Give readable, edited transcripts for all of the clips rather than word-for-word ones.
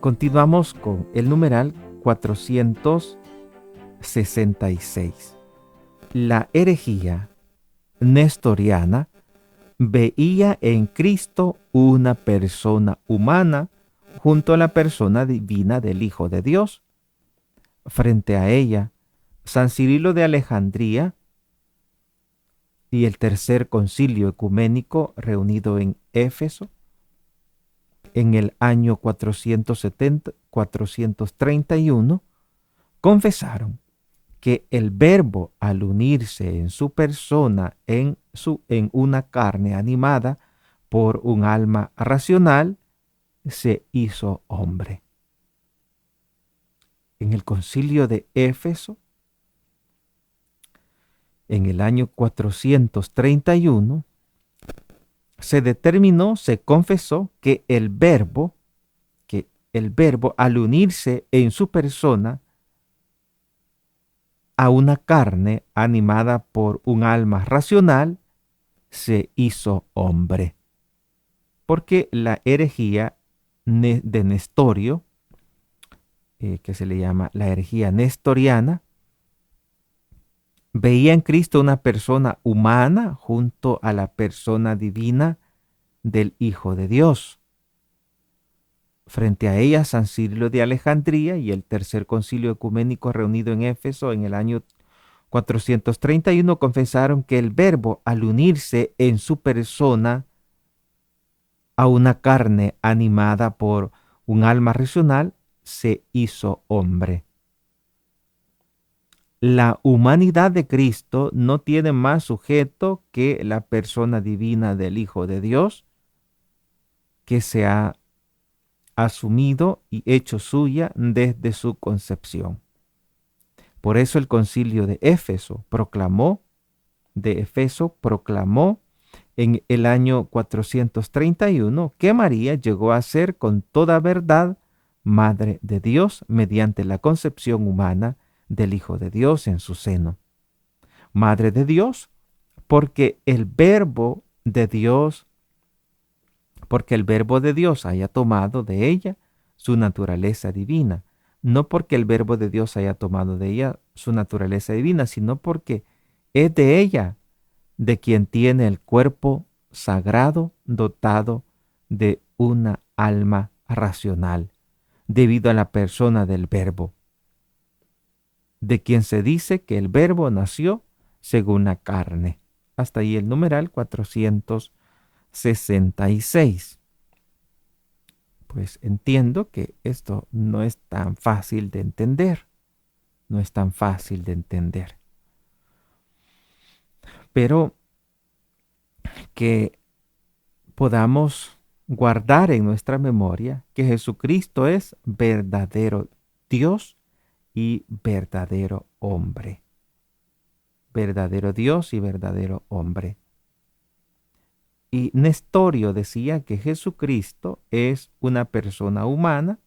Continuamos con el numeral 466. La herejía nestoriana veía en Cristo una persona humana junto a la persona divina del Hijo de Dios. Frente a ella, San Cirilo de Alejandría y el Tercer Concilio Ecuménico reunido en Éfeso en el año 431, confesaron que el Verbo, al unirse en su persona en una carne animada por un alma racional, se hizo hombre. En el concilio de Éfeso, en el año 431, se determinó, se confesó que el Verbo, al unirse en su persona a una carne animada por un alma racional, se hizo hombre. Porque la herejía de Nestorio, que se le llama la herejía nestoriana, veía en Cristo una persona humana junto a la persona divina del Hijo de Dios. Frente a ella, San Cirilo de Alejandría y el Tercer Concilio Ecuménico reunido en Éfeso en el año 431 confesaron que el Verbo, al unirse en su persona a una carne animada por un alma racional, se hizo hombre. La humanidad de Cristo no tiene más sujeto que la persona divina del Hijo de Dios, que se ha asumido y hecho suya desde su concepción. Por eso el concilio de Éfeso proclamó en el año 431 que María llegó a ser con toda verdad Madre de Dios mediante la concepción humana del Hijo de Dios en su seno. Madre de Dios porque el Verbo de Dios haya tomado de ella su naturaleza divina. No porque el Verbo de Dios haya tomado de ella su naturaleza divina, sino porque es de ella de quien tiene el cuerpo sagrado dotado de una alma racional, debido a la persona del Verbo, de quien se dice que el Verbo nació según la carne. Hasta ahí el numeral 466. Pues entiendo que esto no es tan fácil de entender. No es tan fácil de entender. Pero que podamos guardar en nuestra memoria que Jesucristo es verdadero Dios y verdadero hombre. Verdadero Dios y verdadero hombre. Y Nestorio decía que Jesucristo es una persona humana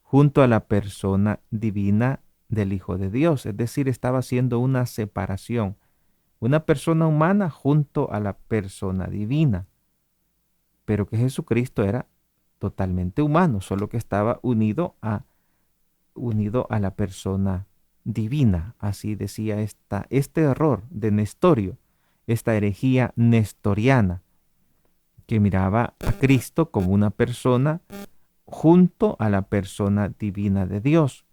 junto a la persona divina del Hijo de Dios. Es decir, estaba haciendo una separación. Una persona humana junto a la persona divina. Pero que Jesucristo era totalmente humano, solo que estaba unido a la persona divina. Así decía este error de Nestorio, esta herejía nestoriana, que miraba a Cristo como una persona junto a la persona divina de Dios.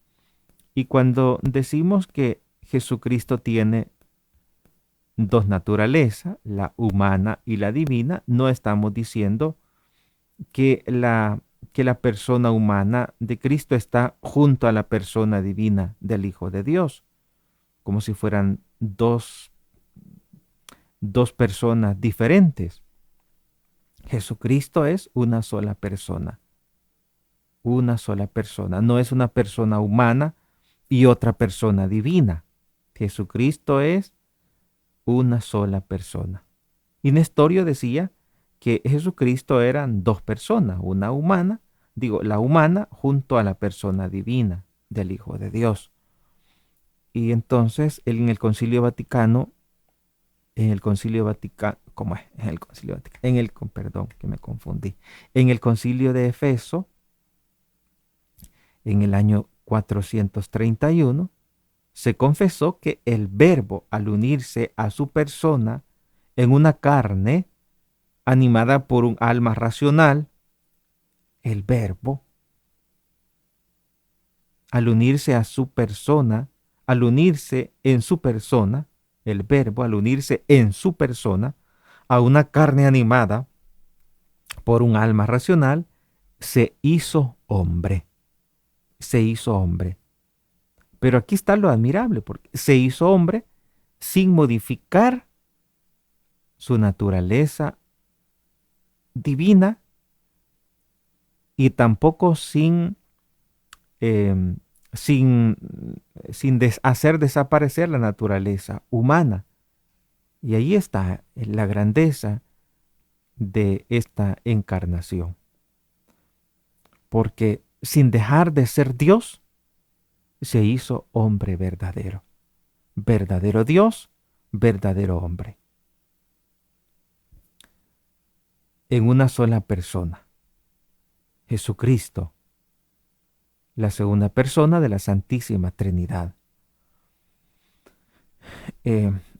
Y cuando decimos que Jesucristo tiene dos naturalezas, la humana y la divina, no estamos diciendo que la persona humana de Cristo está junto a la persona divina del Hijo de Dios, como si fueran dos personas diferentes. Jesucristo es una sola persona. Una sola persona. No es una persona humana y otra persona divina. Jesucristo es una sola persona. Y Nestorio decía que Jesucristo eran dos personas, la humana junto a la persona divina del Hijo de Dios. Y entonces en el Concilio Vaticano, ¿cómo es? Perdón, que me confundí. En el Concilio de Éfeso, en el año 431, se confesó que el Verbo, al unirse a su persona en una carne animada por un alma racional, el Verbo, al unirse a su persona, al unirse en su persona, el Verbo, al unirse en su persona a una carne animada por un alma racional, se hizo hombre. Se hizo hombre. Pero aquí está lo admirable, porque se hizo hombre sin modificar su naturaleza divina y tampoco eh, sin, hacer desaparecer la naturaleza humana. Y ahí está la grandeza de esta encarnación. Porque sin dejar de ser Dios, se hizo hombre verdadero. Verdadero Dios, verdadero hombre. En una sola persona. Jesucristo, la segunda persona de la Santísima Trinidad.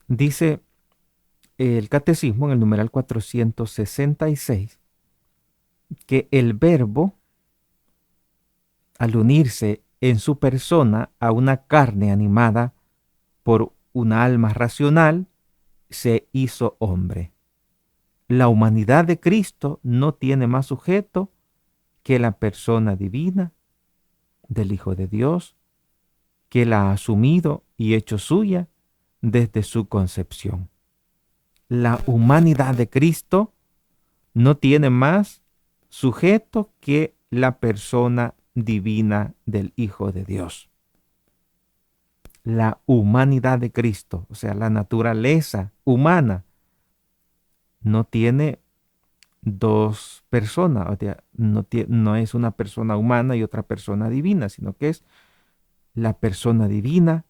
Dice el Catecismo en el numeral 466 que el Verbo, al unirse en su persona a una carne animada por una alma racional, se hizo hombre. La humanidad de Cristo no tiene más sujeto que la persona divina del Hijo de Dios, que la ha asumido y hecho suya desde su concepción. La humanidad de Cristo no tiene más sujeto que la persona divina del Hijo de Dios. La humanidad de Cristo, o sea, la naturaleza humana, no tiene dos personas, o sea, no es una persona humana y otra persona divina, sino que es la persona divina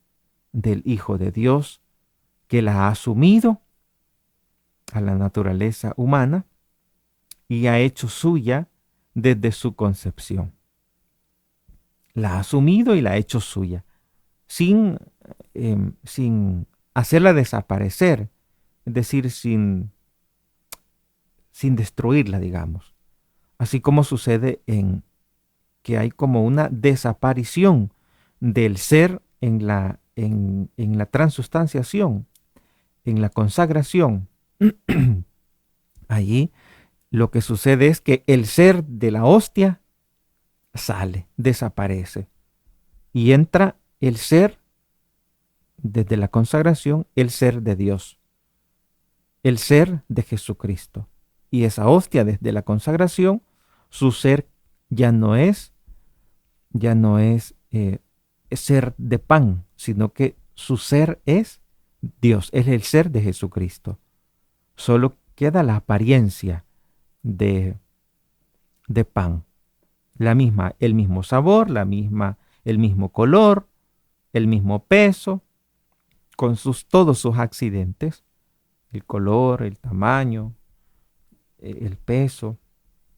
del Hijo de Dios que la ha asumido a la naturaleza humana y ha hecho suya desde su concepción. La ha asumido y la ha hecho suya, sin hacerla desaparecer, es decir, sin destruirla, digamos. Así como sucede en que hay como una desaparición del ser en la transustanciación, en la consagración. Allí lo que sucede es que el ser de la hostia sale, desaparece, y entra el ser, desde la consagración, el ser de Dios, el ser de Jesucristo. Y esa hostia desde la consagración, su ser ya no es ser de pan, sino que su ser es Dios, es el ser de Jesucristo. Solo queda la apariencia de pan. El mismo sabor, el mismo color, el mismo peso, con todos sus accidentes, el color, el tamaño, el peso,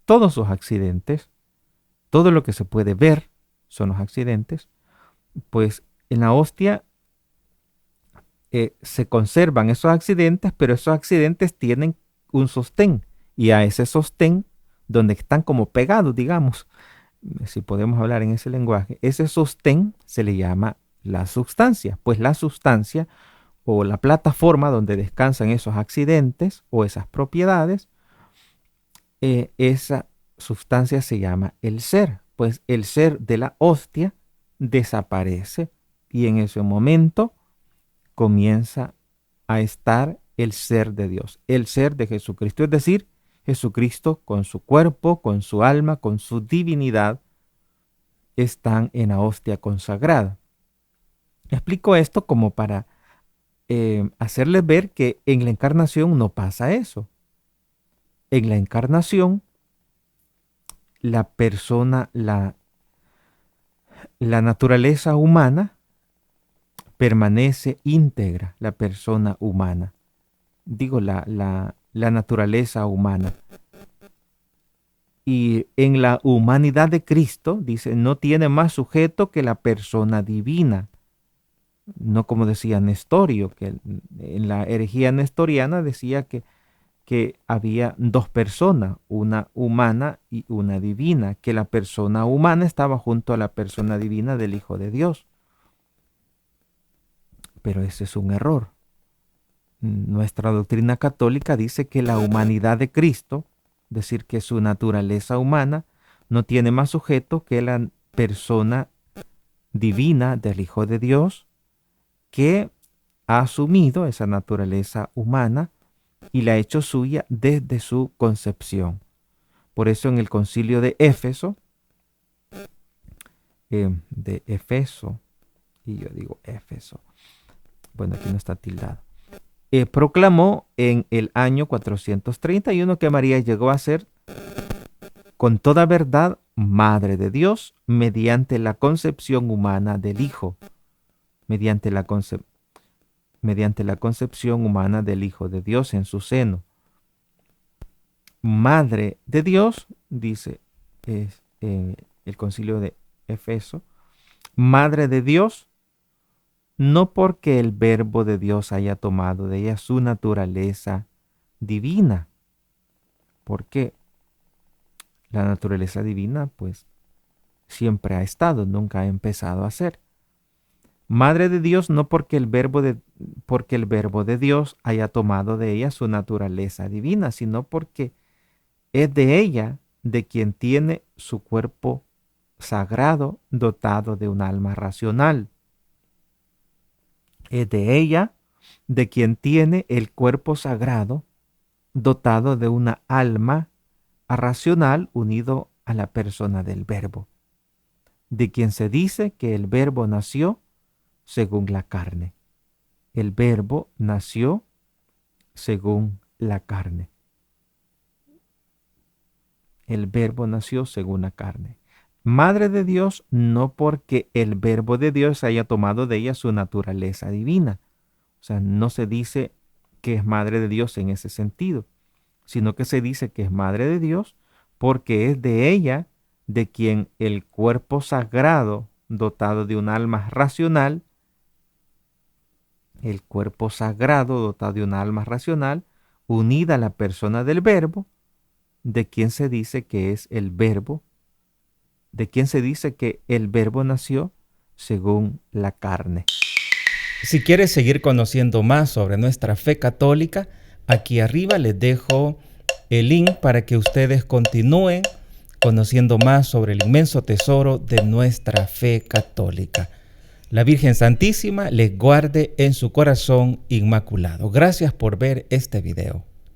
todos sus accidentes, todo lo que se puede ver son los accidentes, pues en la hostia se conservan esos accidentes, pero esos accidentes tienen un sostén, y a ese sostén, donde están como pegados, digamos, si podemos hablar en ese lenguaje, ese sostén se le llama la sustancia. Pues la sustancia o la plataforma donde descansan esos accidentes o esas propiedades, esa sustancia se llama el ser. Pues el ser de la hostia desaparece y en ese momento comienza a estar el ser de Dios, el ser de Jesucristo, es decir, Jesucristo con su cuerpo, con su alma, con su divinidad, están en la hostia consagrada. Explico esto como para hacerles ver que en la encarnación no pasa eso. En la encarnación, la persona, la naturaleza humana permanece íntegra, la persona humana. Digo, la naturaleza humana. Y en la humanidad de Cristo, dice, no tiene más sujeto que la persona divina. No como decía Nestorio, que en la herejía nestoriana decía que había dos personas, una humana y una divina, que la persona humana estaba junto a la persona divina del Hijo de Dios. Pero ese es un error. Nuestra doctrina católica dice que la humanidad de Cristo, es decir, que su naturaleza humana, no tiene más sujeto que la persona divina del Hijo de Dios, que ha asumido esa naturaleza humana y la ha hecho suya desde su concepción. Por eso en el concilio de Éfeso, y yo digo Éfeso, bueno, aquí no está tildado, proclamó en el año 431 que María llegó a ser con toda verdad Madre de Dios mediante la concepción humana del Hijo, mediante la concepción humana del Hijo de Dios en su seno. Madre de Dios, dice el concilio de Éfeso, Madre de Dios, no porque el Verbo de Dios haya tomado de ella su naturaleza divina, porque la naturaleza divina pues siempre ha estado, nunca ha empezado a ser. Madre de Dios no porque el Verbo de Dios haya tomado de ella su naturaleza divina, sino porque es de ella de quien tiene su cuerpo sagrado dotado de un alma racional. Es de ella de quien tiene el cuerpo sagrado dotado de una alma racional unido a la persona del Verbo, de quien se dice que el Verbo nació según la carne. El Verbo nació según la carne. El Verbo nació según la carne. Madre de Dios no porque el Verbo de Dios haya tomado de ella su naturaleza divina. O sea, no se dice que es Madre de Dios en ese sentido, sino que se dice que es Madre de Dios porque es de ella de quien el cuerpo sagrado dotado de un alma racional, el cuerpo sagrado dotado de un alma racional, unida a la persona del Verbo, de quien se dice que es el Verbo, de quien se dice que el Verbo nació según la carne. Si quieres seguir conociendo más sobre nuestra fe católica, aquí arriba les dejo el link para que ustedes continúen conociendo más sobre el inmenso tesoro de nuestra fe católica. La Virgen Santísima les guarde en su corazón inmaculado. Gracias por ver este video.